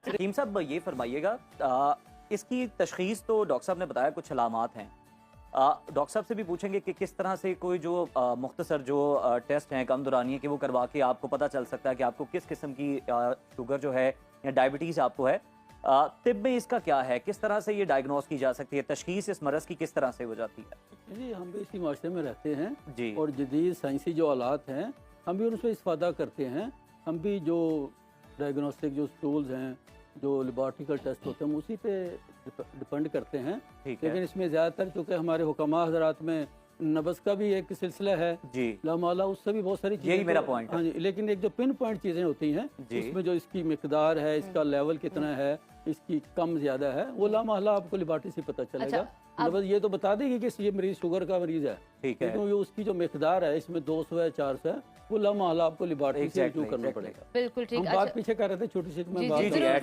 रहीम साहब ये फरमाइएगा, इसकी तशखीस तो डॉक्टर साहब ने बताया कुछ अलामात हैं। डॉक्टर साहब से भी पूछेंगे कि किस तरह से कोई जो मुख्तसर जो टेस्ट हैं कम दौरानी के वो करवा के आपको पता चल सकता है कि आपको किस किस्म की शुगर जो है या डायबिटीज़ आपको है। तिब में इसका क्या है, किस तरह से ये डायग्नोस की जा सकती है, तशखीस इस मरज़ की किस तरह से हो जाती है? जी, हम भी इसी माशरे में रहते हैं जी। और जदीद साइंसी जो आलात हैं हम भी उनसे इस्तेफादा करते हैं। हम भी जो डायग्नोस्टिक जो टूल्स हैं, जो लेबॉरेटरिकल टेस्ट होते हैं, हम उसी पे डिपेंड करते हैं। लेकिन इसमें ज़्यादातर चूँकि हमारे हुक्मा हज़रात में नब्ज़ का भी एक सिलसिला है जी, लामाला, उससे भी बहुत सारी चीज़ें, यही मेरा पॉइंट है। हाँ जी, लेकिन एक जो पिन पॉइंट चीज़ें होती हैं उसमें जो इसकी मिकदार है, इसका लेवल कितना है, इसकी कम ज़्यादा है, वो लामाला आपको लेबॉरेटरी से पता चलेगा। बस ये तो बता देगी कि ये मरीज़ शुगर का मरीज़ है, ठीक है, लेकिन उसकी जो मिकदार है इसमें 200 है 400 है, वो लामाला आपको लेबॉरेटरी से करना पड़ेगा। बिल्कुल ठीक। हम बात पीछे कर रहे थे छोटी सी, मैं जी, बात जी, कर रहा हूं।